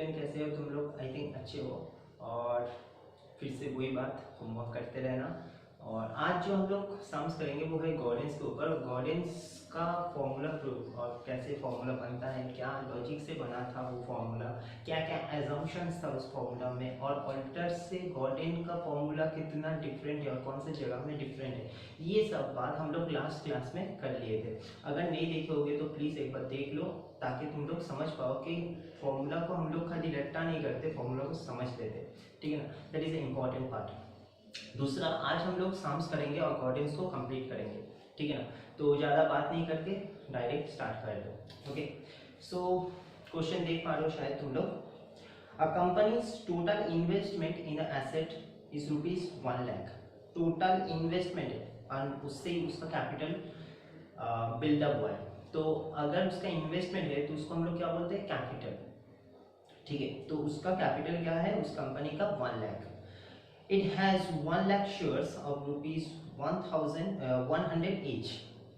Student, कैसे हो तुम लोग? आई थिंक अच्छे हो। और फिर से वही बात, होमवर्क करते रहना। और आज जो हम लोग सम्स करेंगे वो है गॉर्डेंस के ऊपर। गॉर्डेंस का फॉर्मूला प्रूफ और कैसे फॉर्मूला बनता है, क्या लॉजिक से बना था वो फॉर्मूला, क्या क्या एजम्पशंस था उस फॉर्मूला में, और ऑल्टर से गॉर्डन का फॉर्मूला कितना डिफरेंट है और कौन से जगह में डिफरेंट है, ये सब बात हम लोग लास्ट क्लास में कर लिए थे। अगर नहीं देखे होगे तो प्लीज़ एक बार देख लो, ताकि तुम लोग समझ पाओ कि फॉर्मूला को हम लोग खाली रट्टा नहीं करते, फॉर्मूला को समझ लेते। ठीक है ना, that is a important part. दूसरा, आज हम लोग सम्स करेंगे और गॉर्डेंस को कंप्लीट करेंगे। ठीक है ना, तो ज़्यादा बात नहीं करके डायरेक्ट स्टार्ट कर दो। ओके, सो क्वेश्चन देख पा रहे हो शायद तुम लोग। A company's total investment in a asset is ₹1 lakh. Total investment है और उससे ही उसका कैपिटल बिल्डअप हुआ है। तो अगर उसका इन्वेस्टमेंट है तो उसको हम लोग क्या बोलते हैं? कैपिटल। ठीक है, तो उसका कैपिटल क्या है उस कंपनी का? 1 lakh. It has 1 lakh shares of ₹100 each.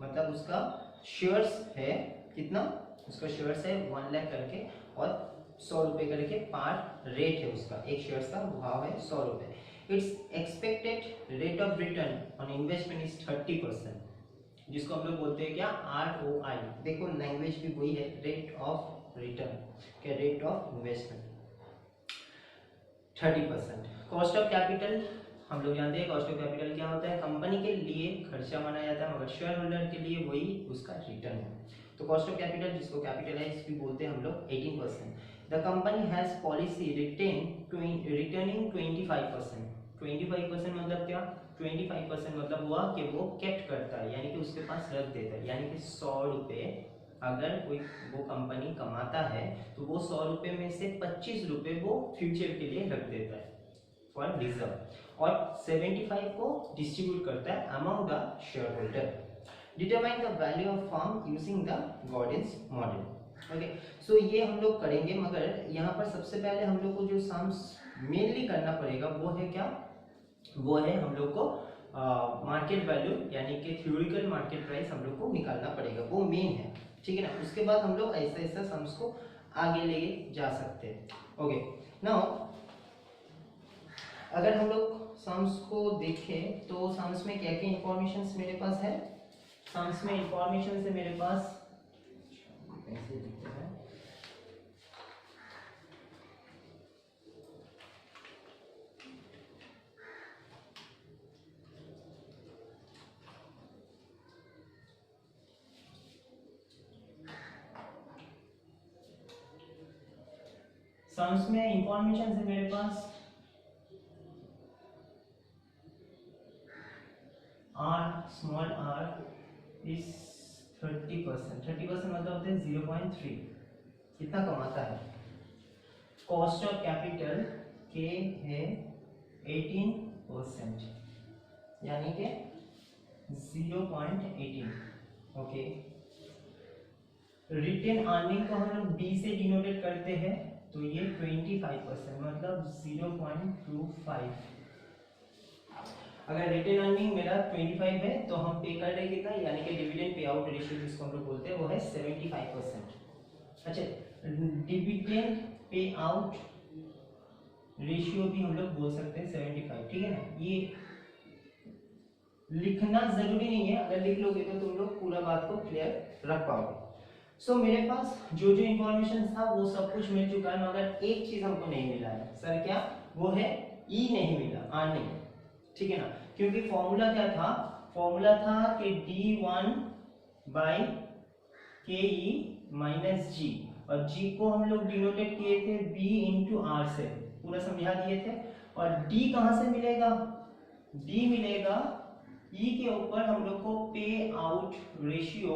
मतलब उसका शेयर्स है कितना? उसका शेयर्स है 1 लाख करके और 100 रुपये करके पार रेट है उसका। एक शेयर्स का भाव है 100 रुपये। It's expected rate of return on investment is 30%, जिसको हम लोग बोलते हैं क्या? ROI। देखो लैंग्वेज भी वही है, रेट ऑफ रिटर्न, क्या? Rate of investment 30%। Cost of capital हम लोग जानते हैं, कॉस्ट ऑफ कैपिटल क्या होता है? कंपनी के लिए खर्चा माना जाता है, मगर शेयर होल्डर के लिए वही उसका रिटर्न है। तो कॉस्ट ऑफ कैपिटल, जिसको कैपिटलाइज भी बोलते हैं हम लोग, 18%। The company has policy returning 25%। 25% मतलब क्या? 25% मतलब हुआ कि वो केप्ट करता है, यानी कि उसके पास रख देता है। यानी कि 100 रुपये अगर कोई वो कंपनी कमाता है तो वो 100 रुपये में से 25 रुपये वो फ्यूचर के लिए रख देता है फॉर रिजर्व, और 75 को डिस्ट्रीब्यूट करता है among the shareholder. Determine the value of firm using the Gordon's model. Okay, so ये हम लोग करेंगे, मगर यहाँ पर सबसे पहले हम लोग को जो सम्स मेनली करना पड़ेगा वो है क्या? वो है हम लोग को मार्केट वैल्यू, यानी कि थ्योरेटिकल मार्केट प्राइस हम लोग को निकालना पड़ेगा, वो मेन है। ठीक है ना, उसके बाद हम लोग ऐसा ऐसा सम्स को आगे ले जा सकते हैं। ओके, नाउ अगर हम लोग सम्स को देखें तो सम्स में क्या क्या इंफॉर्मेशन मेरे पास है? सम्स में इंफॉर्मेशन है मेरे पास, कैसे लिखते हैं? सम्स में इंफॉर्मेशन है मेरे पास r स्मॉल r इज 30%। 30% मतलब होते हैं 0.3। कितना कमाता है? कॉस्ट ऑफ कैपिटल के है 18%, यानी कि 0.18। ओके, रिटेन अर्निंग को हम लोग b से डिनोटेट करते हैं, तो ये 25% मतलब 0.25। अगर रिटेन अर्निंग मेरा 25 है तो हम पे कर रहे कितना? यानी कि डिविडेंड पे आउट रेशियो जिसको हम लोग बोलते हैं वो है 75%। अच्छा, डिविडेंड पे आउट रेशियो भी हम लोग बोल सकते हैं 75। ठीक है ना, ये लिखना जरूरी नहीं है, अगर लिख लोगे तो तुम लोग पूरा बात को क्लियर रख पाओगे। सो मेरे पास जो जो इंफॉर्मेशन था वो सब कुछ मिल चुका है, मगर एक चीज हमको नहीं मिला है। सर क्या? वो है ई नहीं मिला, अर्निंग। ठीक है ना, क्योंकि फॉर्मूला क्या था? फॉर्मूला था कि D1 by K E minus जी, और जी को हम लोग डिनोटेट किए थे B इंटू आर से, पूरा समझा दिए थे। और D कहां से मिलेगा? D मिलेगा ई के ऊपर हम लोग को पे आउट रेशियो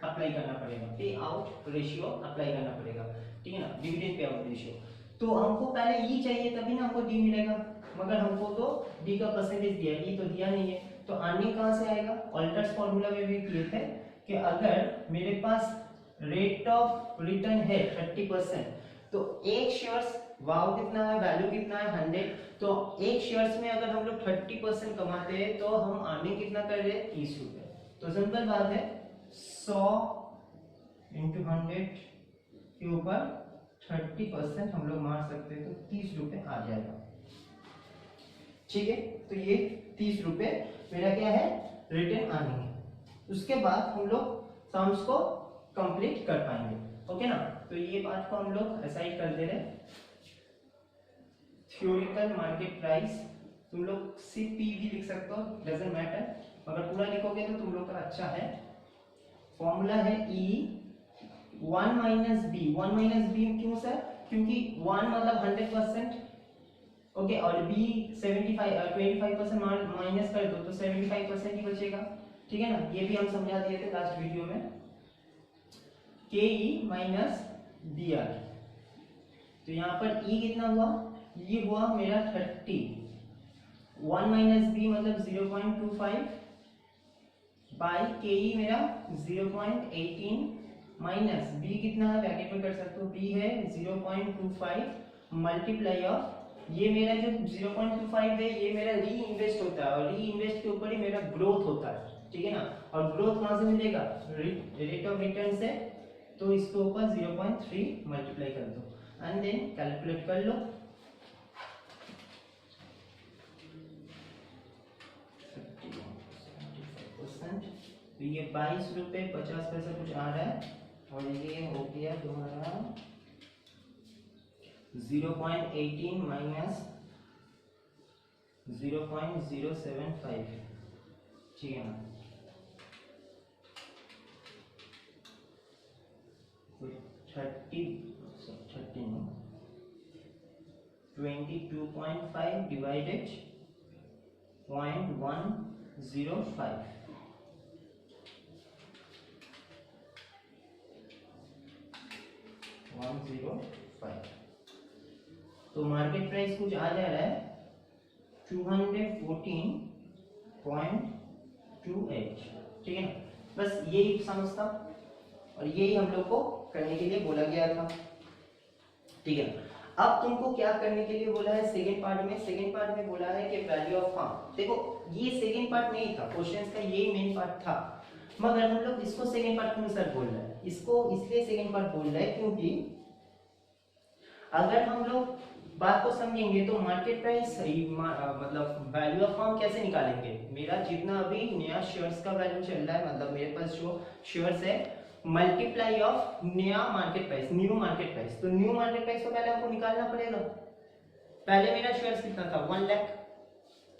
अप्लाई करना पड़ेगा। पे आउट रेशियो अप्लाई करना पड़ेगा। ठीक है ना, डिविडेंड पे आउट रेशियो। तो हमको पहले ई चाहिए तभी ना हमको डी मिलेगा, मगर हमको तो डी का परसेंटेज दिया, ई तो दिया नहीं है। तो अर्निंग कहां से आएगा? ऑल्टर्स फॉर्मूला में भी किए थे कि अगर मेरे पास रेट ऑफ रिटर्न है 30%, तो एक शेयर्स वाव कितना है, वैल्यू कितना है? 100। तो एक शेयर्स में अगर हम लोग 30% कमाते हैं तो हम अर्निंग कितना कर रहे हैं? 30 रुपए। तो सिंपल बात है, 100 इंटू 100 के ऊपर 30% हम लोग मार सकते हैं, तो 30 रुपए आ जाएगा। ठीक है, तो ये 30 रुपए मेरा क्या है, रिटर्न अर्निंग। उसके बाद हम लोग सम्स को कंप्लीट कर पाएंगे। ओके ना, तो ये बात को हम लोग असाइड कर दे रहे। थ्योरिकल मार्केट प्राइस तुम लोग सिर्फ पी भी लिख सकते हो, डजंट मैटर, अगर पूरा लिखोगे तो तुम लोग का अच्छा है। फॉर्मूला है E 1 minus B. 1 minus B क्यों सर, क्योंकि 1 मतलब 100%, ओके, और बी 25% माइनस कर दो तो 75% ही बचेगा। ठीक है ना, ये भी हम समझा दिए थे लास्ट वीडियो में। के ई माइनस बी आर, तो यहाँ पर ई कितना हुआ, ये हुआ मेरा 30। 1 माइनस बी मतलब 0.25 बाई के ई मेरा 0.18 माइनस बी कितना है, ब्रैकेट में कर सकते हो, बी है 0.25 मल्टीप्लाई ऑफ, ये मेरा जो 0.25 है ये मेरा री इन्वेस्ट होता है, और री इन्वेस्ट के ऊपर ही मेरा ग्रोथ होता है। ठीक है ना, और ग्रोथ कहाँ से मिलेगा, रेट ऑफ रिटर्न से, तो इसके ऊपर 0.3 मल्टीप्लाई कर दो एंड देन कैलकुलेट कर लो। तो ये 22 रुपए 50 पैसा कुछ आ रहा है, और ये हो गया तुम्हारा 0.18 माइनस 0.075। ठीक है ना, तो 22.5 डिवाइडेड 0.105, तो मार्केट प्राइस कुछ आ जा रहा है 214.28। ठीक है ना, बस यही समझता, और यही हम लोग को करने के लिए बोला गया था। ठीक है, अब तुमको क्या करने के लिए बोला है सेकंड पार्ट में, सेकंड पार्ट में बोला है कि वैल्यू ऑफ फर्म। देखो ये सेकंड पार्ट नहीं था, क्वेश्चंस का यही मेन पार्ट था, मगर हम लोग इसको सेकंड पार्ट क्यों सर बोल रहे हैं, इसको इसलिए सेकंड पार्ट बोल रहे हैं क्योंकि अगर हम लोग बात को समझेंगे तो मार्केट प्राइस मतलब वैल्यू ऑफ फर्म कैसे निकालेंगे, मेरा जितना अभी नया शेयर्स का वैल्यू चल रहा है, मतलब मेरे पास जो शेयर्स है मल्टीप्लाई ऑफ नया market price, new market price, तो न्यू मार्केट प्राइस को पहले आपको निकालना पड़ेगा। पहले मेरा शेयर्स कितना था 1 लाख,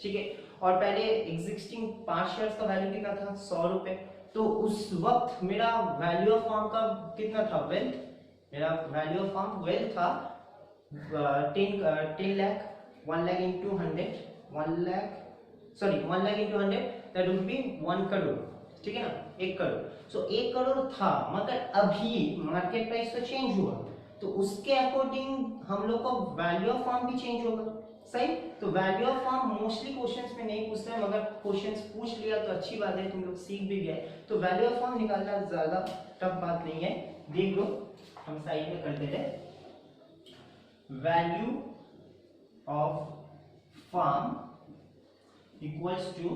ठीक है, और पहले एग्जिस्टिंग 5 शेयर्स का वैल्यू कितना था 100 रुपए, तो उस वक्त मेरा वैल्यू ऑफ फर्म का कितना था, वेल्थ, मेरा वैल्यू ऑफ फर्म वेल्थ था 10 lakh, 1 lakh into 100, 1 lakh, sorry 1 lakh into 100 that would be 1 crore. ठीक है ना, 1 करोड़, सो 1 करोड़ था, मगर अभी मार्केट प्राइस तो चेंज हुआ, तो उसके अकॉर्डिंग हम लोग को वैल्यू ऑफ फर्म भी चेंज होगा। सही, तो value of firm mostly questions में नहीं पूछते हैं, मगर क्वेश्चंस पूछ लिया तो अच्छी बात है, तुम लोग सीख भी गए। तो वैल्यू ऑफ फर्म निकालना ज्यादा टफ बात नहीं है, देख लो हम साइड में कर देते हैं। Value of firm equals to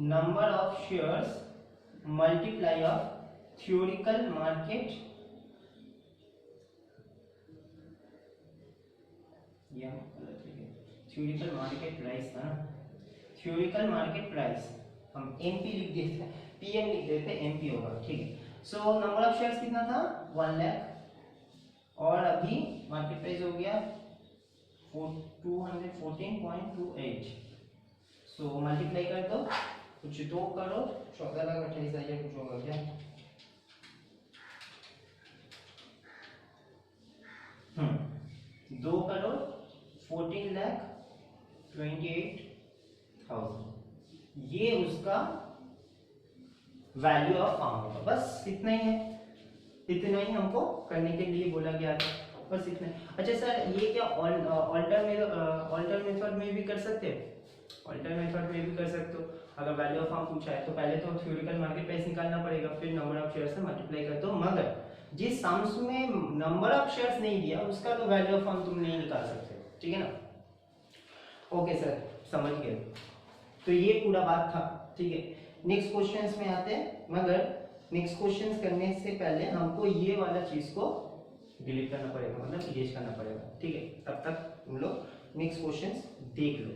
number of shares multiply of theoretical market, या theoretical market price था ना, theoretical market price हम MP लिख देते, PM लिख देते, MP होगा। ठीक है, सो नंबर ऑफ शेयर्स कितना था 1 लाख, और अभी मार्केट प्राइस हो गया 214.28, सो मल्टीप्लाई कर दो, कुछ 2 करोड़ 14,28,000 कुछ होगा क्या, 2 करोड़ 14,28,000, ये उसका वैल्यू ऑफ फर्म होगा। बस इतना ही है, इतना ही हमको करने के लिए बोला गया था, बस इतना। अच्छा सर, ये क्या ऑल्टर मेथड में भी कर सकते हैं, ऑल्टर मेथड में भी कर सकते हो। अगर वैल्यू ऑफ फर्म पूछा है तो पहले तो थ्योरेटिकल मार्केट प्राइस निकालना पड़ेगा, फिर नंबर ऑफ शेयर्स से मल्टीप्लाई कर दो, मगर जिस सम्स में नंबर ऑफ शेयर्स नहीं दिया उसका तो वैल्यू ऑफ फर्म तुम नहीं निकाल सकते। ठीक है ना, ओके सर, समझ गए, तो ये पूरा बात था। ठीक है, नेक्स्ट क्वेश्चंस में आते हैं, मगर नेक्स्ट क्वेश्चन करने से पहले हमको ये वाला चीज को डिलीट करना पड़ेगा, मतलब इरेज करना पड़ेगा, ठीक है। तब तक हम लोग नेक्स्ट क्वेश्चन देख लो।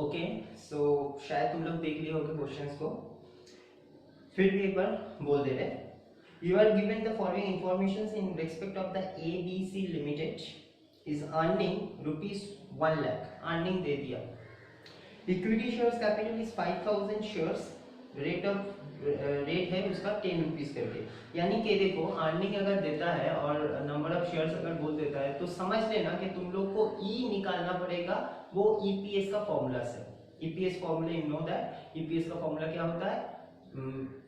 ओके, सो शायद तुम लोग देख लिए होगे क्वेश्चंस को, फिर भी एक बार बोल दे रहे। You are given the following informations in respect of the ABC Limited is earning rupees 1 lakh, earning दे दिया। Equity shares capital is 5000 shares, rate है उसका 10 रुपीज करके। यानी कि देखो अर्निंग अगर देता है और नंबर ऑफ शेयर्स अगर बोल देता है तो समझ लेना कि तुम लोग को ई निकालना पड़ेगा, वो ईपीएस का फॉर्मूला से। EPS formula you know that, EPS का फॉर्मूला क्या होता है,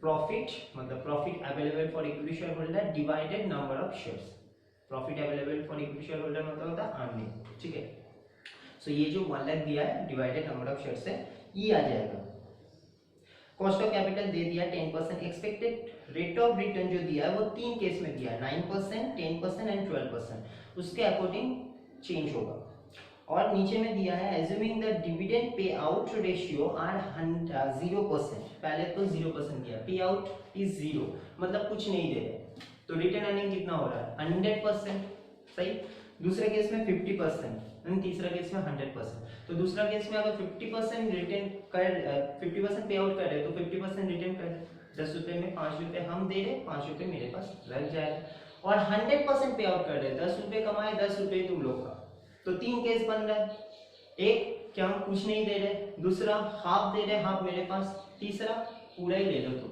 प्रॉफिट मतलब profit available for equity share holder divided number of shares. Profit available for equity share holder मतलब होता है अर्निंग, ठीक है। सो ये जो 1 लाख दिया है डिवाइडेड नंबर ऑफ शेयर्स से ई आ जाएगा। कॉस्ट ऑफ कैपिटल दे दिया 10%, एक्सपेक्टेड रेट ऑफ रिटर्न जो दिया है वो 3 केस में दिया है, 9%, 10% एंड 12%, उसके अकॉर्डिंग चेंज होगा। और नीचे में दिया है assuming the dividend pay out ratio are 0%, पहले तो 0% दिया, पे आउट इज 0 मतलब कुछ नहीं दे रहे, तो रिटर्न अर्निंग कितना हो रहा है 100%, सही। दूसरे केस में 50% एंड तीसरा केस में 100%। तो दूसरा केस में अगर 50% रिटर्न कर 50% पे आउट कर रहे तो 50% रिटर्न कर 10 रुपए में 5 रुपए हम दे रहे, 5 रुपए मेरे पास रह जाएगा। और 100% पे आउट कर रहे 10 रुपए कमाए 10 रुपए तुम लोग का, तो 3 केस बन रहा है। एक क्या हम कुछ नहीं दे रहे, दूसरा हाफ दे रहे हाफ मेरे पास, तीसरा पूरा ही ले लो तुम।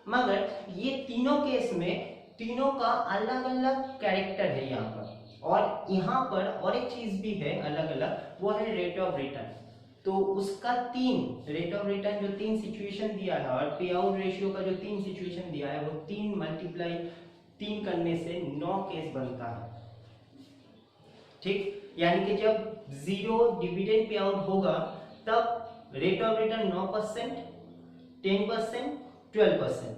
मगर ये तीनों केस में तीनों का अलग अलग कैरेक्टर है यहाँ पर, और यहाँ पर और एक चीज भी है अलग अलग, वो है रेट ऑफ रिटर्न। तो उसका 3 रेट ऑफ रिटर्न जो 3 सिचुएशन दिया है और पे आउट रेशियो का जो 3 सिचुएशन दिया है वो 3 मल्टीप्लाई 3 करने से 9 केस बनता है, ठीक। यानी कि जब 0 डिविडेंड पे आउट होगा तब रेट ऑफ रिटर्न 9%, 10%, 12%।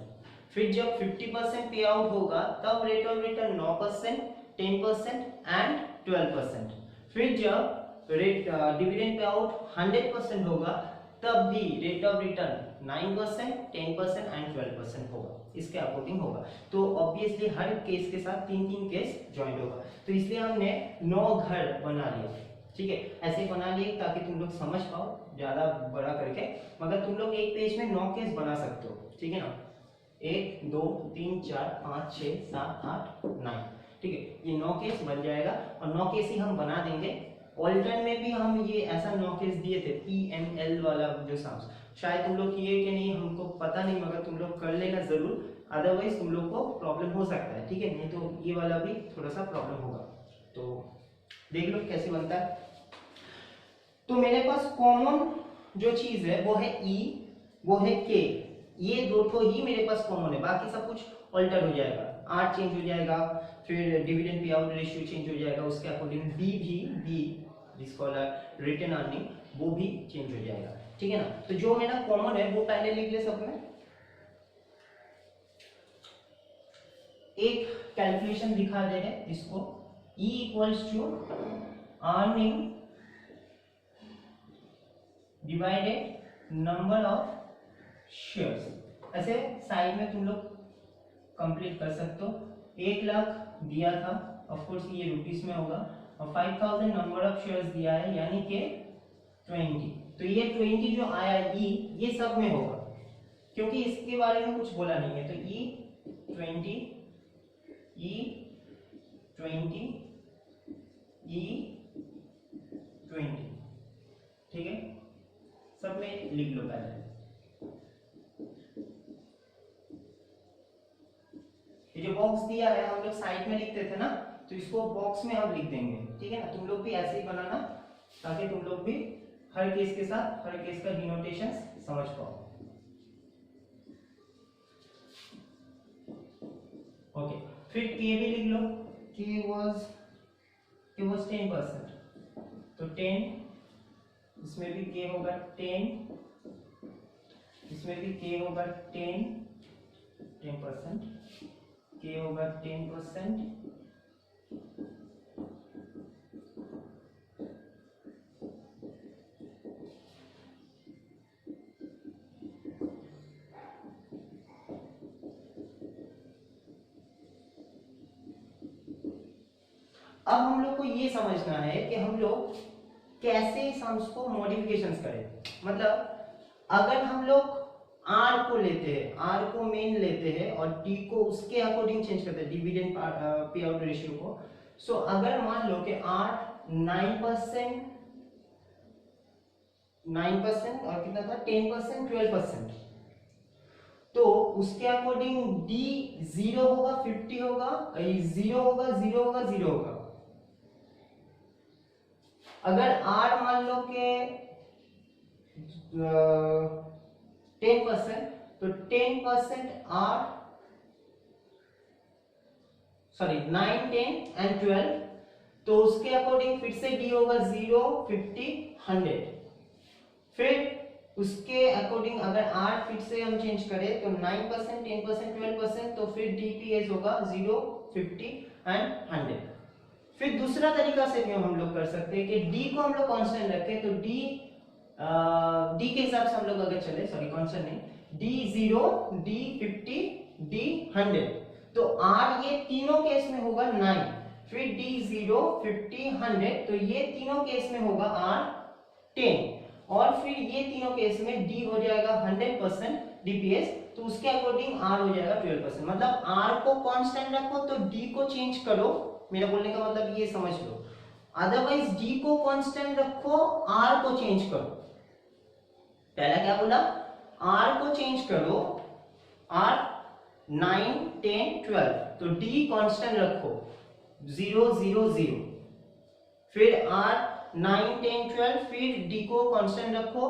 फिर जब 50% पे आउट होगा तब रेट ऑफ रिटर्न 9%, 10% एंड 12%। फिर जब रेट डिविडेंड पे आउट 100% होगा तब भी रेट ऑफ रिटर्न 9%, 10% एंड 12% होगा, इसके अकॉर्डिंग होगा। तो ऑब्वियसली हर केस के साथ 3-3 केस ज्वाइंट होगा, तो इसलिए हमने 9 घर बना लिया, ठीक है। ऐसे बना लिए ताकि तुम लोग समझ पाओ ज्यादा बड़ा करके, मगर तुम लोग एक पेज में 9 केस बना सकते हो, ठीक है ना। 1 2 3 4 5 6 7 8 9, ठीक है, ये 9 केस बन जाएगा और 9 केस ही हम बना देंगे। ऑल्टर्न में भी हम ये ऐसा 9 केस दिए थे, PML वाला जो सम्स, शायद तुम लोग किए कि नहीं हमको पता नहीं, मगर तुम लोग कर लेना जरूर, अदरवाइज तुम लोग को प्रॉब्लम हो सकता है, ठीक है। नहीं तो ये वाला भी थोड़ा सा प्रॉब्लम होगा, तो देख लो कैसे बनता है। तो मेरे पास कॉमन जो चीज है वो है E, वो है K, ये दो ठो ही मेरे पास कॉमन है, बाकी सब कुछ ऑल्टर हो जाएगा, R चेंज हो जाएगा, फिर dividend pay out ratio change हो जाएगा, उसके अकॉर्डिंग B जिसको रिटर्न अर्निंग वो भी चेंज हो जाएगा, ठीक है ना। तो जो मेरा कॉमन है वो पहले लिख ले सब में। एक कैलकुलेशन दिखा दे रहे इसको, E equals to earning divided number of shares. ऐसे साइड में तुम लोग कंप्लीट कर सकते हो। 1 लाख दिया था, ऑफ कोर्स ये रुपीस में होगा, और 5000 नंबर ऑफ शेयर्स दिया है यानी कि 20। तो ये 20 जो आया ई ये सब में होगा, क्योंकि इसके बारे में कुछ बोला नहीं है। तो E 20, ठीक है, सब में लिख लो पहले। ये जो बॉक्स दिया है हम लोग साइड में लिखते थे ना, तो इसको बॉक्स में हम लिख देंगे, ठीक है ना। तुम लोग भी ऐसे ही बनाना ताकि तुम लोग भी हर केस के साथ हर केस का डिनोटेशन समझ पाओ। ओके, फिर के भी लिख लो, के वाज 10%, तो 10, इसमें भी के होगा 10, इसमें भी के होगा 10%, के होगा 10%, अब हम लोग को ये समझना है कि हम लोग कैसे सम्स को मॉडिफिकेशंस करें। मतलब अगर हम लोग आर को लेते हैं, आर को मेन लेते हैं और डी को उसके अकॉर्डिंग चेंज करते हैं, डिविडेंड पे आउट रेशियो को। सो अगर मान लो कि आर 9% और कितना था 10%, 12%, तो उसके अकॉर्डिंग डी 0 होगा, 50 होगा, 0 होगा, 0 होगा, 0 होगा। अगर आर मान लो के 10%, तो 10% आर, सॉरी 9, 10 एंड 12, तो उसके अकॉर्डिंग फिर से डी होगा 0, 50, 100। फिर उसके अकॉर्डिंग अगर आर फिर से हम चेंज करें तो 9%, 10%, 12%, तो फिर डीपीएस होगा 0, 50 एंड 100। फिर दूसरा तरीका से भी हम लोग कर सकते हैं कि डी को हम लोग कांस्टेंट रखें, तो डी के हिसाब से हम लोग अगर चले, सॉरी कांस्टेंट नहीं, डी 0, डी 50, डी 100, तो आर ये तीनों केस में होगा 9, फिर डी 0, 50, 100, तो ये तीनों केस में होगा आर 10, और फिर ये तीनों केस में डी हो जाएगा 100% डीपीएस, तो उसके अकॉर्डिंग आर हो जाएगा 12%। मतलब आर को कांस्टेंट रखो तो डी को चेंज करो, मेरा बोलने का मतलब ये समझ लो। अदरवाइज डी को कांस्टेंट रखो, आर को चेंज करो। पहला क्या बोला, आर को चेंज करो, आर 9, 10, 12, तो डी कांस्टेंट रखो 0, 0, 0, फिर आर 9, 10, 12, फिर डी को कांस्टेंट रखो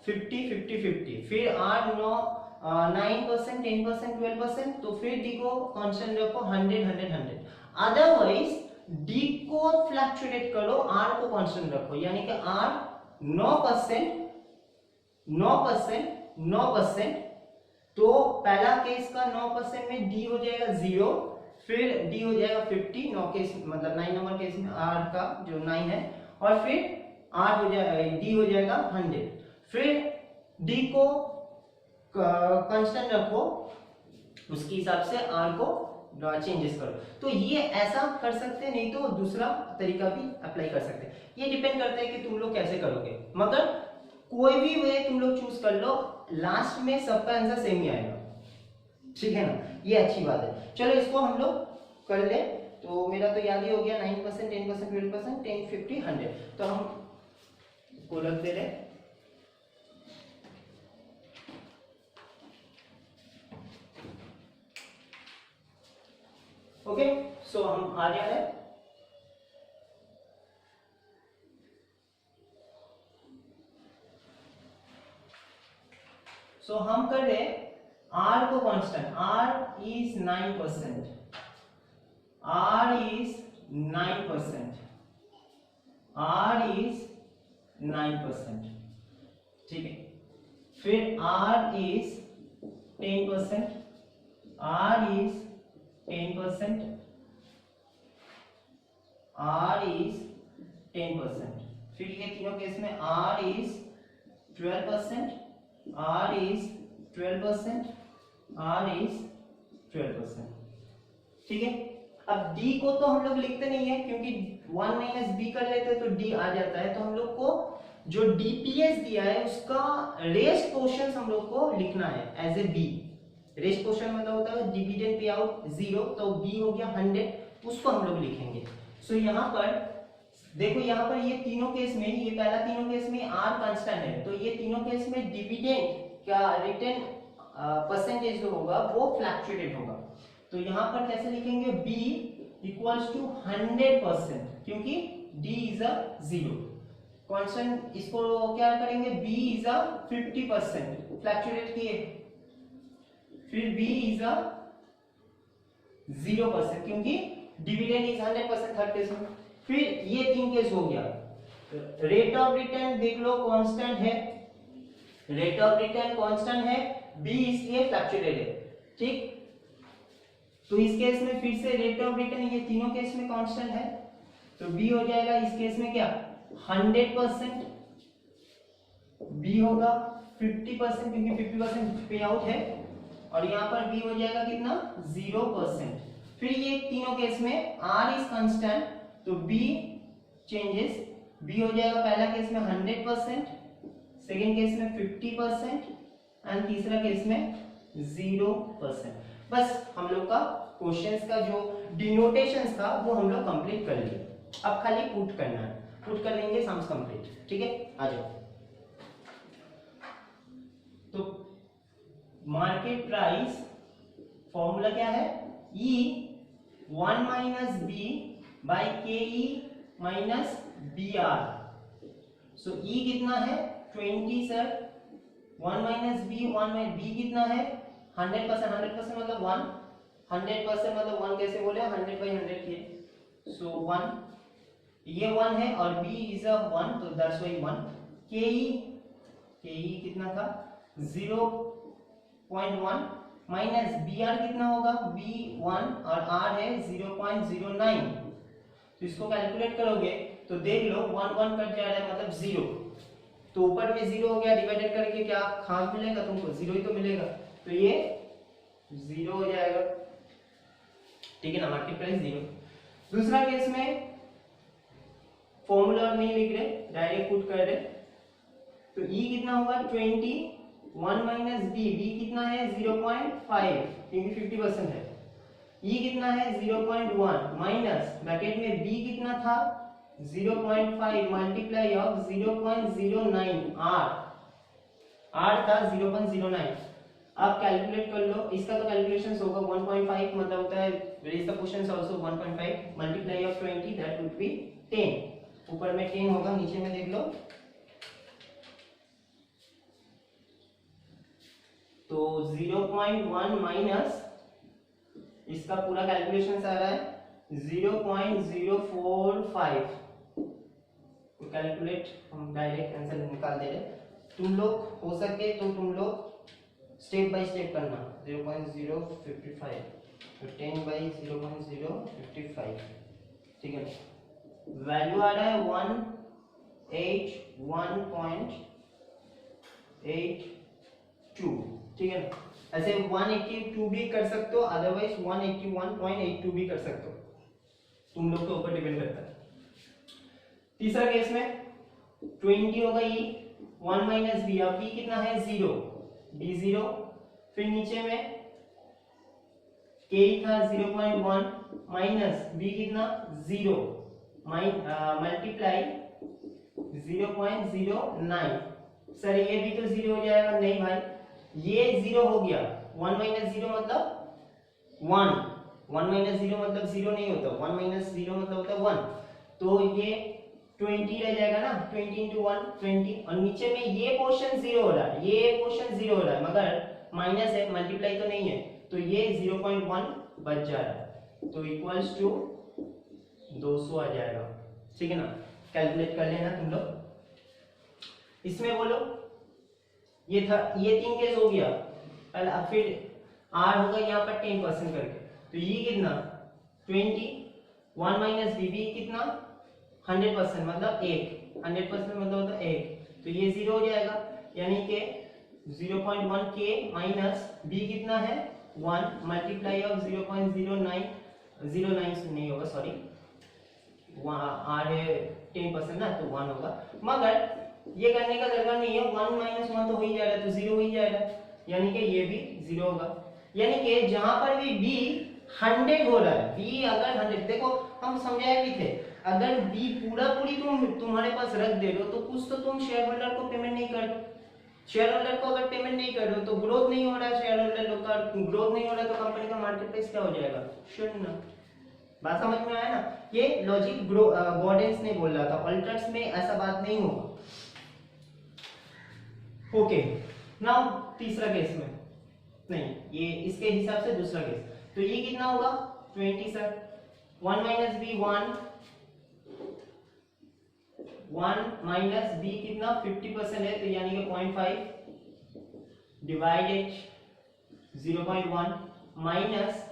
50, 50, 50, फिर आर 9%, 10%, 12%, तो फिर डी को कांस्टेंट रखो 100, 100, 100। अदरवाइज डी को फ्लक्चुएट करो, आर को कांस्टेंट रखो, यानी कि आर 9%, 9%, 9%, तो पहला केस का 9% में डी हो जाएगा 0, फिर डी हो जाएगा 50, 9 केस मतलब 9 नंबर केस में आर का जो 9 है, और फिर आर हो जाएगा, डी हो जाएगा 100, फिर डी को कांस्टेंट रखो, उसके हिसाब से आर को चेंजेस करो। तो ये ऐसा कर सकते हैं, नहीं तो दूसरा तरीका भी अप्लाई कर सकते हैं। ये डिपेंड करता है कि तुम लोग कैसे करोगे, मगर कोई भी वे तुम लोग चूज कर लो, लास्ट में सबका आंसर सेम ही आएगा, ठीक है ना, ये अच्छी बात है। चलो इसको हम लोग कर ले, तो मेरा तो याद ही हो गया 9%, 10%, 12%, 10, 50, 100, तो हम को रख दे रहे। ओके, सो हम आ गया है। सो हम कर रहे आर को constant, R is 9%, R is 9%, R is 9%, ठीक है। फिर R is 10%, R is 10%, R is 10%, फिर ये तीनों केस में R is 12%, R is 12%, R is 12%, ठीक है। अब D को तो हम लोग लिखते नहीं है, क्योंकि 1 माइनस B कर लेते तो D आ जाता है, तो हम लोग को जो DPS दिया है उसका रेस्ट पोर्शन हम लोग को लिखना है as A B। Rest portion मतलब होता है डिविडेंड पे आउट 0, तो B हो गया 100, उसको हम लोग लिखेंगे। सो यहाँ पर देखो, यहाँ पर ये तीनों केस में, ये पहला तीनों केस में R कांस्टेंट है, तो ये तीनों केस में डिविडेंड का रिटर्न परसेंटेज जो होगा वो फ्लक्चुएटेड होगा। तो यहाँ पर कैसे लिखेंगे, B इक्वल्स टू 100%, क्योंकि D इज अ 0 कांस्टेंट, इसको क्या करेंगे, B इज अ 50% फ्लक्चुएट किए, फिर B इज अ 0%, क्योंकि डिविडेंड इज 100% थर्ड केस में। फिर ये तीन केस हो गया। रेट ऑफ रिटर्न देख लो कांस्टेंट है, रेट ऑफ रिटर्न कांस्टेंट है, B इसलिए फ्लक्चुएटेड है, ठीक। तो इस केस में फिर से रेट ऑफ रिटर्न ये तीनों केस में कांस्टेंट है, तो B हो जाएगा इस केस में क्या 100%, B होगा 50%, क्योंकि 50% पे आउट है, और यहाँ पर B हो जाएगा कितना 0%। फिर ये तीनों केस में R इज कांस्टेंट, तो B चेंजेस बी हो जाएगा पहला केस में 100%, सेकेंड केस में 50% एंड तीसरा केस में 0%। बस हम लोग का क्वेश्चंस का जो डिनोटेशंस था वो हम लोग कंप्लीट कर लिए। अब खाली पुट करना है, पुट कर लेंगे सम्स कंप्लीट। ठीक है, आ जाओ। तो मार्केट प्राइस फॉर्मूला क्या है, E 1 minus B by K E minus B R. So E कितना है 20 सर, 1 माइनस बी, 1 में बी कितना है 100%, 100% मतलब 1, 100% मतलब 1 कैसे बोले 100 बाई 100 किए। सो 1, ये 1 है और b इज अ 1, तो दैट्स व्हाई 1। के ई कितना था 0.1 माइनस बी आर कितना होगा, b 1 और r है 0.09। तो इसको कैलकुलेट करोगे तो देख लो 1 1 कट जा रहा है मतलब 0, तो ऊपर में 0 हो गया, डिवाइडेड करके क्या खास मिलेगा तुमको, 0 ही तो मिलेगा, तो ये 0 हो जाएगा। ठीक है ना, मार्केट प्राइस 0। दूसरा केस में फॉर्मूला नहीं लिख रहे, डायरेक्ट पुट कर रहे, तो E कितना होगा 20, 1 माइनस बी, बी कितना है 0.5 क्योंकि 50% है। E कितना है 0.1 माइनस ब्रैकेट में b कितना था 0.5 मल्टीप्लाई ऑफ 0.09 r था 0.09। अब कैलकुलेट कर लो, इसका तो कैलकुलेशंस होगा 1.5 मतलब होता है raise the questions also 1.5 multiply of 20 that would be 10। ऊपर में 10 होगा, नीचे में देख लो, तो 0.1 माइनस इसका पूरा कैलकुलेशन आ रहा है 0.045। तो कैलकुलेट हम डायरेक्ट आंसर निकाल दे रहे, तुम लोग हो सके तो तुम लोग स्टेप बाय स्टेप करना। 0.055 तो 10 बाई 0.055, ठीक है। वैल्यू आ रहा है 181.82, ठीक है ना। ऐसे 182 भी कर सकते हो, अदरवाइज 181.82 भी कर सकते हो, तुम लोग के ऊपर डिपेंड करता है। तीसरा केस में 20 होगा E 1 माइनस बी, अब बी कितना है 0, बी 0, फिर नीचे में के था 0.1 माइनस बी कितना 0 मल्टीप्लाई 0.09। सर ये भी तो 0 हो जाएगा, नहीं भाई ये 0 हो गया, 1 माइनस 0 मतलब 1, 1 माइनस 0 मतलब 0 नहीं होता, 1 माइनस 0 मतलब होता 1, तो ये 20 रह जाएगा ना, 20 इंटू 1 20, और नीचे में ये पोर्शन 0 हो रहा है, ये पोर्शन 0 हो रहा है, मगर माइनस है, मल्टीप्लाई तो नहीं है, तो ये 0.1 बच जा रहा है, तो इक्वल्स टू 200 आ जाएगा, ठीक है ना। कैलकुलेट कर लेना तुम लोग। इसमें बोलो ये था, ये 3 केस हो गया पहला, फिर r होगा यहाँ पर 10% करके, तो ये कितना 20, 1 माइनस बी कितना 100% मतलब 1, 100% मतलब होता है 1, तो ये 0 हो जाएगा, यानी कि 0.1 के माइनस बी कितना है 1 मल्टीप्लाई ऑफ 0.09, 09 से नहीं होगा सॉरी, आर है 10% ना, तो 1 होगा, मगर ये करने का दरकार नहीं है, 1 माइनस 1 तो हो ही जा रहा है, तो 0 हो ही जाएगा, यानी कि ये भी 0 होगा, यानी कि जहां पर भी b 100 हो रहा है, b अगर 100, देखो हम समझाए भी थे, अगर b पूरा पूरी तुम्हारे पास रख दे रहे हो तो कुछ तो तुम शेयर होल्डर को पेमेंट नहीं कर दो, शेयर होल्डर को अगर पेमेंट नहीं कर रहे हो तो ग्रोथ नहीं हो रहा है, शेयर होल्डर लोग का ग्रोथ नहीं हो रहा है, तो कंपनी का मार्केट प्राइस क्या हो जाएगा, शून्य। बात समझ में आया ना, ये लॉजिक गॉर्डेंस ने बोल रहा था, ऑल्टर्स में ऐसा बात नहीं होगा। ओके, नाउ तीसरा केस में नहीं, ये इसके हिसाब से दूसरा केस, तो ये कितना होगा 20 sir, 1 minus B 1 minus B कितना 50% है, तो यानी कि 0.5 डिवाइडेड 0.1 माइनस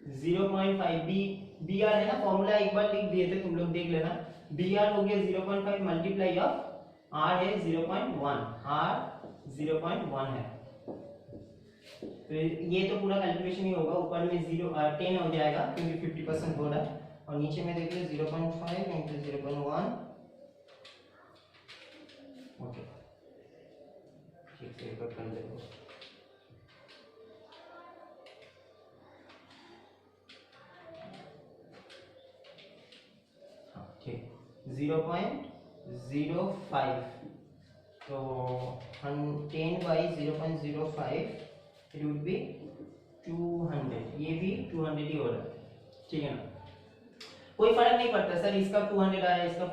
0.5 बी आर है ना, फॉर्मूला एक बार लिख दिए थे, तुम लोग देख लेना, बी आर हो गया 0.5 मल्टीप्लाई ऑफ r है 0.1, r 0.1 है, तो ये तो पूरा कैलकुलेशन ही होगा, ऊपर में 10 हो जाएगा क्योंकि 50% हो रहा है, और नीचे में देख लो 0.5 इंटू 0.1। ओके ठीक से रिकॉर्ड कर लेते हैं। हाँ ठीक 0.05 तो 10 by 0.05 इट वुड बी 200। ये भी 200 ही हो रहा है, ठीक है ना। कोई फर्क नहीं पड़ता सर इसका 200 आया इसका,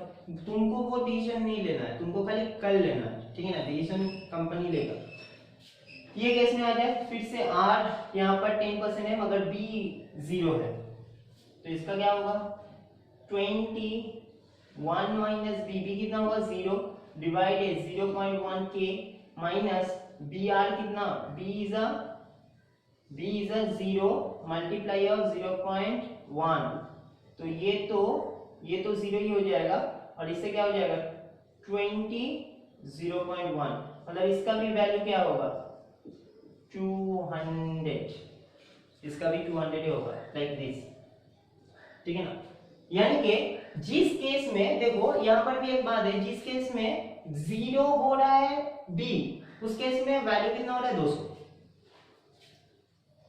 तुमको वो डिसीजन नहीं लेना है, तुमको खाली कर लेना है, ठीक है ना। डिसीजन कंपनी लेगा। ये केस में आ जाए फिर से R यहाँ पर 10% है मगर B 0 है, तो इसका क्या होगा 21 माइनस B कितना होगा 0 डिवाइडेड 0.1K माइनस BR कितना B is a 0 multiply of 0.1, तो ये तो 0 ही हो जाएगा और इससे क्या हो जाएगा 0.1 मतलब इसका भी वैल्यू क्या होगा 200, इसका भी 200 ही होगा लाइक दिस, ठीक है ना। यानी कि जिस केस में देखो यहाँ पर भी एक बात है, जिस केस में 0 हो रहा है B उस केस में वैल्यू कितना हो रहा है 200।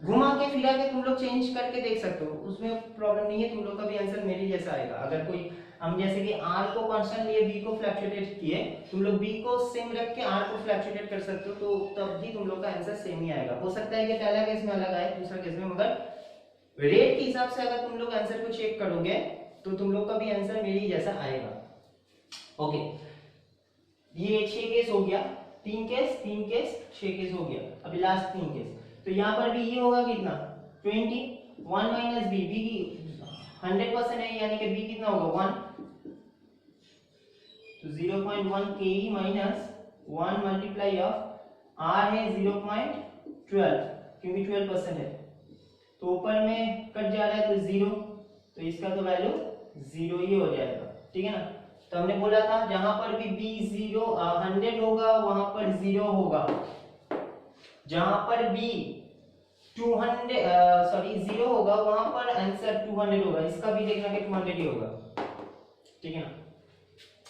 घुमा के फिरा के तुम लोग चेंज करके देख सकते हो, उसमें प्रॉब्लम नहीं है, तुम लोग का भी आंसर मेरे जैसा आएगा। अगर कोई हम जैसे कि R को कांस्टेंट लिए B को फ्लक्चुएट किए, तुम लोग B को सेम रख के R को फ्लक्चुएट कर सकते हो, तो तब भी तुम लोग का आंसर सेम ही आएगा। हो सकता है कि पहला केस में अलग आए दूसरा केस में, मगर रेट के हिसाब से अगर तुम लोग आंसर को चेक करोगे तो तुम लोग का भी आंसर मेरे जैसा आएगा। ओके ये 6 केस हो गया, 3 केस 6 केस हो गया, अभी लास्ट 3 केस। तो यहाँ पर भी ये होगा कितना 21 माइनस B की 100% है यानी कि B कितना होगा 1, तो 0.1 Ke minus 1 multiply of R है 0.12 क्योंकि 12% है, तो ऊपर में कट जा रहा है तो 0, तो इसका तो वैल्यू 0 ही हो जाएगा, ठीक है ना। तो हमने बोला था जहां पर भी B 100 होगा वहां पर 0 होगा, जहां पर B 0 होगा वहां पर आंसर 200 होगा, इसका भी देखना कि 200 ही होगा, ठीक है ना।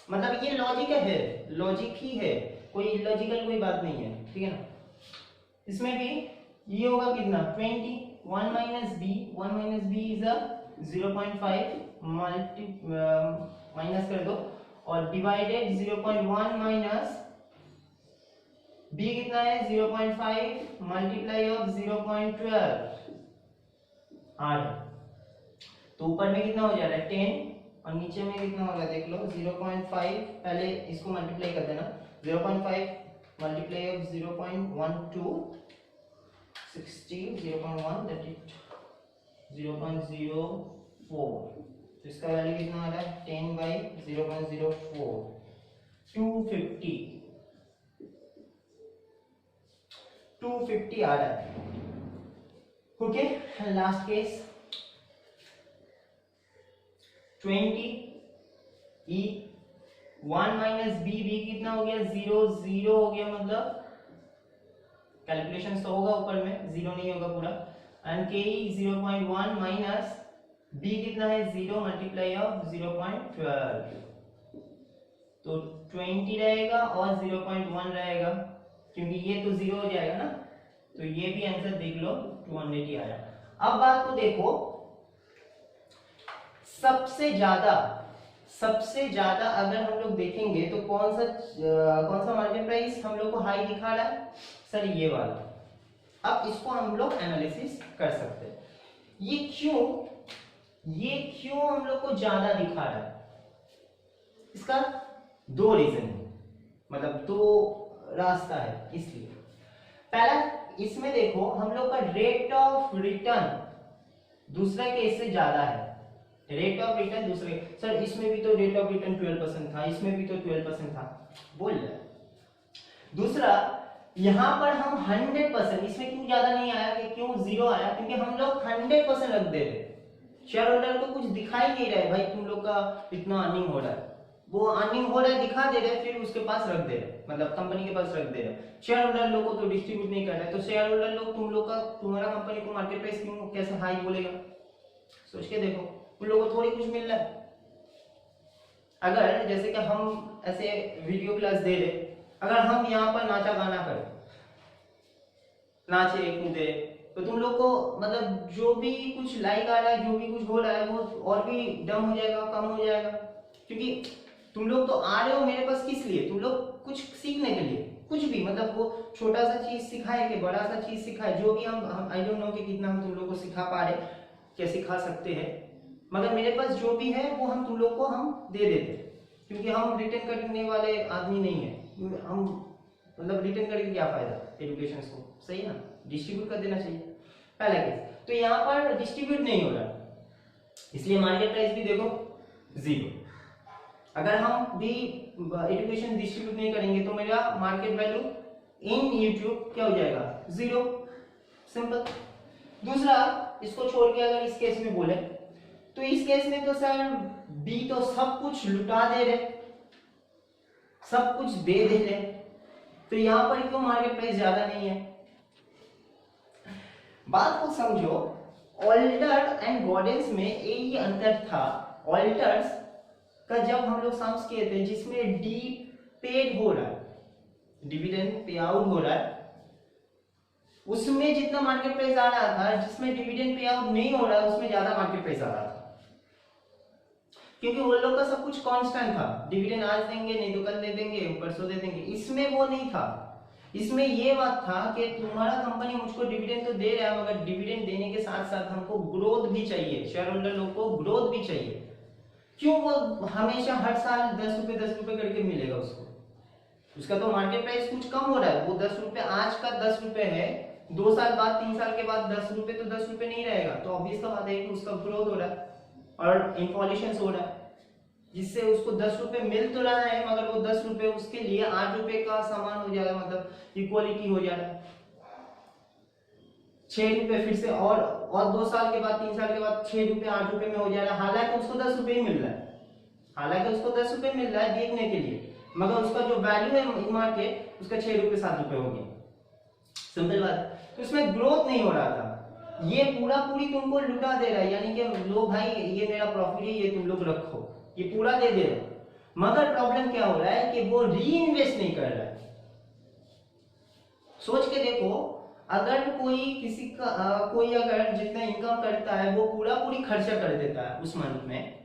मतलब ये लॉजिक है, लॉजिक ही है, कोई इलॉजिकल कोई बात नहीं है, ठीक है ना। इसमें भी ये होगा कितना 21 माइनस B इज 0.5 माइनस कर दो और डिवाइडेड 0.1 माइनस B कितना है 0.5 मल्टीप्लाई ऑफ 0.12 R, तो ऊपर में कितना हो जा रहा है 10 और नीचे में कितना हो रहा है देख लो 0.5, पहले इसको मल्टीप्लाई कर देना 0.5 मल्टीप्लाई ऑफ 0.12 60 0.1 दैट इज 0.04, तो इसका वैल्यू कितना आ रहा है 10 बाई 0.04 250 आ रहा है। Okay last case 20 E 1 minus B कितना हो गया 0 हो गया, मतलब कैलकुलेशन तो होगा ऊपर में 0 नहीं होगा पूरा, एंड Ke 0.1 माइनस B कितना है 0 मल्टीप्लाई ऑफ 0.12, तो 20 रहेगा और 0.1 रहेगा क्योंकि ये तो 0 हो जाएगा ना, तो ये भी आंसर देख लो 200 ही आया। अब बात को देखो सबसे ज्यादा अगर हम लोग देखेंगे तो कौन सा मार्केट प्राइस हम लोग को हाई दिखा रहा है सर, ये वाला। अब इसको हम लोग एनालिसिस कर सकते हैं, ये क्यों हम लोग को ज्यादा दिखा रहा है, इसका 2 रीजन है, मतलब 2 रास्ता है। इसलिए पहला इसमें देखो हम लोग का रेट ऑफ रिटर्न दूसरा केस से ज्यादा है, रेट ऑफ रिटर्न दूसरे, सर इसमें भी तो रेट ऑफ रिटर्न 12% था, इसमें भी तो 12% था बोल रहे। दूसरा यहां पर हम 100%, इसमें क्यों ज्यादा नहीं आया कि क्यों 0 आया, क्योंकि हम लोग 100% रख दे रहे, शेयर होल्डर को कुछ दिखाई नहीं रहा है भाई तुम लोग का इतना अर्निंग हो रहा है, वो अर्निंग हो रहा है दिखा दे रहे, फिर उसके पास रख दे रहे, मतलब कंपनी के पास रख दे रहे। शेयर होल्डर लोग को तो डिस्ट्रीब्यूट नहीं कर रहा है, तो शेयर होल्डर लोग तुम्हारा कंपनी को मार्केट प्राइस क्यों कैसे हाई बोलेगा, सोच के देखो उन लोगों को थोड़ी कुछ मिल रहा है। अगर जैसे कि हम ऐसे वीडियो क्लास दे रहे, अगर हम यहाँ पर नाचा गाना करें, नाचे कूदे, तो तुम लोग को मतलब जो भी कुछ लाइक आ रहा है, जो भी कुछ हो रहा है, वो और भी डम हो जाएगा, कम हो जाएगा। क्योंकि तुम लोग तो आ रहे हो मेरे पास किस लिए? तुम लोग कुछ सीखने के लिए, कुछ भी मतलब वो छोटा सा चीज सिखाए कि बड़ा सा चीज सिखाए, जो भी हम आई डोंट नो कि कितना हम तुम लोग को सिखा पा रहे, क्या सिखा सकते हैं, मगर मेरे पास जो भी है वो हम तुम लोग को हम दे देते, क्योंकि हम रिटर्न करने वाले आदमी नहीं है। हम मतलब रिटर्न करके क्या फायदा एजुकेशन को, सही ना, डिस्ट्रीब्यूट कर देना चाहिए, पहला केस। तो यहाँ पर डिस्ट्रीब्यूट नहीं हो रहा, इसलिए मार्केट प्राइस भी देखो 0। अगर हम भी एजुकेशन डिस्ट्रीब्यूट नहीं करेंगे तो मेरा मार्केट वैल्यू इन यूट्यूब क्या हो जाएगा? 0, सिंपल। दूसरा, इसको छोड़ के अगर इस केस में बोले, तो इस केस में तो सर बी तो सब कुछ लुटा दे रहे, सब कुछ दे रहे, तो यहां पर क्यों मार्केट प्राइस ज्यादा नहीं है? बात को समझो, ऑल्टर एंड गॉर्डेंस में यही अंतर था। ऑल्टर्स का जब हम लोग सम्स किए थे जिसमें डी पेड हो रहा है, डिविडेंड पे आउट हो रहा है, उसमें जितना मार्केट प्राइस आ रहा था, जिसमें डिविडेंड पे आउट नहीं हो रहा है उसमें ज्यादा मार्केट प्राइस आ रहा था, क्योंकि वो लोग का सब कुछ कांस्टेंट था, डिविडेंड आज देंगे, नहीं तो कल दे देंगे, परसों दे देंगे। इसमें वो नहीं था, इसमें ये बात था कि तुम्हारा कंपनी मुझको डिविडेंड तो दे रहा है, मगर डिविडेंड देने के साथ साथ हमको ग्रोथ भी चाहिए, शेयर होल्डर लोग को ग्रोथ भी चाहिए। क्यों वो हमेशा हर साल 10 रुपए करके मिलेगा उसको? उसका तो मार्केट प्राइस कुछ कम हो रहा है, वो 10 रुपए आज का 10 रुपए है, 2 साल बाद 3 साल के बाद 10 रुपए तो 10 रुपए नहीं रहेगा, तो ऑब्वियस सा बात है कि उसका ग्रोथ हो रहा है और इन्फ्लेशन हो रहा है, जिससे उसको 10 रुपए मिल तो रहा है, मगर वो 10 रुपए उसके लिए 8 रुपए का सामान हो जा रहा है, मतलब इक्वालिटी हो जा रहा है। 6 रुपए फिर से और 2 साल के बाद 3 साल के बाद 6 रुपए 8 रुपए में हो जा रहा है, हालांकि उसको 10 रुपए ही मिल रहा है, हालांकि उसको 10 रुपए मिल रहा है देखने के लिए, मगर उसका जो वैल्यू है इन मार्केट उसका 6 रुपए 7 रुपए हो गया, सिंपल बात। तो इसमें ग्रोथ नहीं हो रहा था, ये पूरा पूरी तुमको लुटा दे रहा है, यानी कि लो भाई ये मेरा प्रॉफिट है, ये तुम लोग रखो, ये पूरा दे दे रहा है। मगर प्रॉब्लम क्या हो रहा है कि वो री इन्वेस्ट नहीं कर रहा है। सोच के देखो, अगर कोई किसी का कोई अगर जितना इनकम करता है वो पूरा पूरी खर्चा कर देता है उस मंथ में,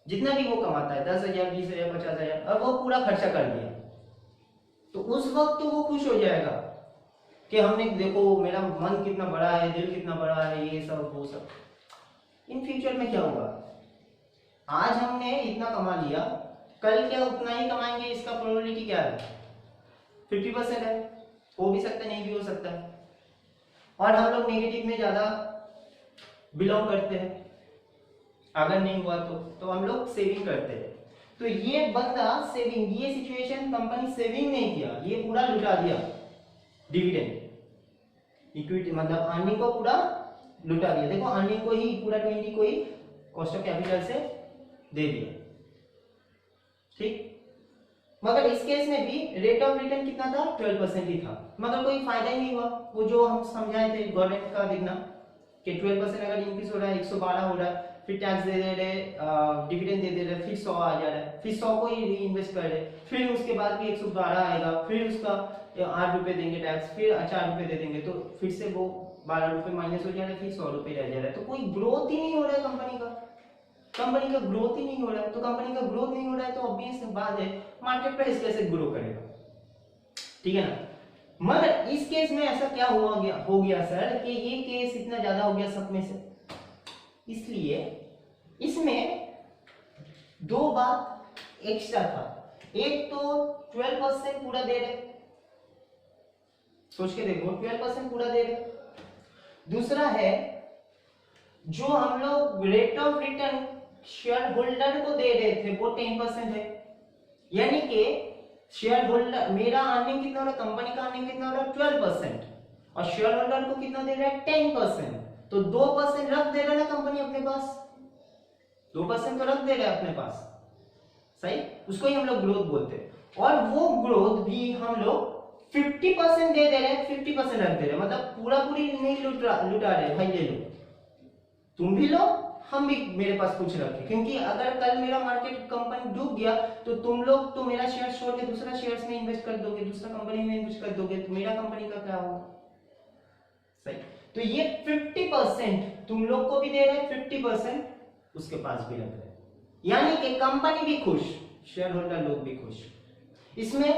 जितना भी वो कमाता है 10,000 20,000 50,000, और वो पूरा खर्चा कर दिया, तो उस वक्त तो वो खुश हो जाएगा कि हमने देखो मेरा मन कितना बड़ा है, दिल कितना बड़ा है, ये सब वो सब। इन फ्यूचर में क्या होगा? आज हमने इतना कमा लिया, कल क्या उतना ही कमाएंगे, इसका प्रोबेबिलिटी क्या है? 50% है, हो भी सकता है, नहीं भी हो सकता है। और हम लोग नेगेटिव में ज्यादा बिलोंग करते हैं, अगर नहीं हुआ तो हम लोग सेविंग करते हैं। तो ये बंदा सेविंग, ये सिचुएशन कंपनी सेविंग नहीं किया, ये पूरा लुटा दिया, डिविडेंड इक्विटी मतलब अर्निंग को पूरा लुटा दिया। देखो अर्निंग को ही पूरा 20 को ही कॉस्ट ऑफ कैपिटल से दे दिया, ठीक। मगर इस केस में भी रेट ऑफ रिटर्न कितना था? 12% ही था, मगर कोई फायदा ही नहीं हुआ। वो जो हम समझाए थे गवर्नमेंट का देखना कि 12% अगर इंक्रीज हो रहा है, 112 हो रहा है, फिर टैक्स दे दे रहे, डिविडेंड दे दे रहे, फिर 100 आ जा रहा है, फिर 100 को ही री इन्वेस्ट कर रहे, फिर उसके बाद भी 112 आएगा, फिर उसका 8 रुपए देंगे टैक्स, फिर 4 रुपए दे देंगे, तो फिर से वो 12 रुपए माइनस हो जा रहा है, फिर 100 रुपए रह जा रहा है। तो कोई ग्रोथ ही नहीं हो रहा है कंपनी का, कंपनी का ग्रोथ ही नहीं हो रहा है। तो कंपनी का ग्रोथ नहीं हो रहा है तो ऑब्वियस बात है मार्केट प्राइस कैसे ग्रो करेगा, ठीक है ना। मगर इस केस में ऐसा क्या हो गया सर कि ये केस इतना ज्यादा हो गया सब में से, इसलिए इसमें 2 बात एक्स्ट्रा था। एक तो 12% पूरा दे रहे, सोच के देखो 12% पूरा दे रहे। दूसरा है जो हम लोग rate of return share holder को दे रहे थे वो 10% है, यानी कि शेयर होल्डर मेरा अर्निंग कितना हो रहा है, कंपनी का अर्निंग कितना हो रहा है 12%, और शेयर होल्डर को कितना दे रहा है 10%, तो 2% रख दे रहा है ना कंपनी अपने पास, 2% तो रख दे रहा है अपने पास, सही, उसको ही हम लोग ग्रोथ बोलते हैं। और वो ग्रोथ भी हम लोग 50% दे रहे हैं, 50% रख दे रहे हैं, मतलब पूरा पूरी नहीं लुटा रहे भाई, ले लो तुम भी लो, हम भी मेरे पास कुछ रखें, क्योंकि अगर कल मेरा मार्केट कंपनी डूब गया तो तुम लोग तो मेरा शेयर छोड़ के दूसरा शेयर्स में इन्वेस्ट कर दोगे, दूसरा कंपनी में इन्वेस्ट कर दोगे, तो मेरा कंपनी का क्या होगा? सही। तो ये 50% तुम लोग को भी दे रहे, 50% उसके पास भी रख रहे, यानी कि कंपनी भी खुश, शेयर होल्डर लोग भी खुश। इसमें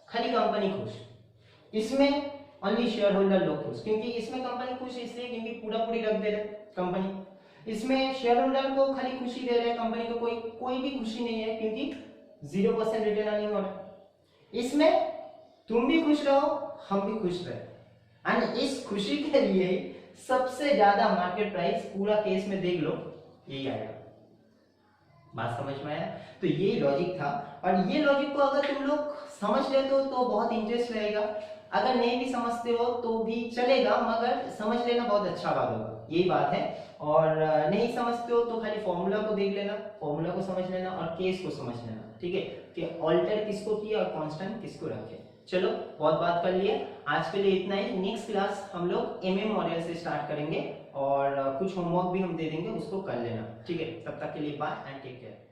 खाली कंपनी खुश, इसमें ओनली शेयर होल्डर लोग खुश, क्योंकि इसमें कंपनी खुश इसलिए क्योंकि पूरा पूरी रख दे रहे कंपनी, इसमें शेयर होल्डर को खाली खुशी दे रहे हैं, कंपनी को कोई भी खुशी नहीं है, क्योंकि 0% रिटर्न अर्निंग मॉडल। इसमें तुम भी खुश रहो, हम भी खुश रहे, एंड इस खुशी के लिए सबसे ज्यादा मार्केट प्राइस पूरा केस में देख लो यही आएगा। बात समझ में आया? तो ये लॉजिक था, और ये लॉजिक को अगर तुम लोग समझ लेते हो तो बहुत इंटरेस्ट रहेगा, अगर नहीं भी समझते हो तो भी चलेगा, मगर समझ लेना बहुत अच्छा बात होगा, यही बात है। और नहीं समझते हो तो खाली फॉर्मूला को देख लेना, फॉर्मूला को समझ लेना और केस को समझ लेना, ठीक है, कि ऑल्टर किसको किया और कांस्टेंट किसको रखे। चलो बहुत बात कर लिए, आज के लिए इतना ही। नेक्स्ट क्लास हम लोग एमएम मॉडल से स्टार्ट करेंगे और कुछ होमवर्क भी हम दे देंगे, उसको कर लेना, ठीक है। तब तक के लिए बाय एंड टेक केयर।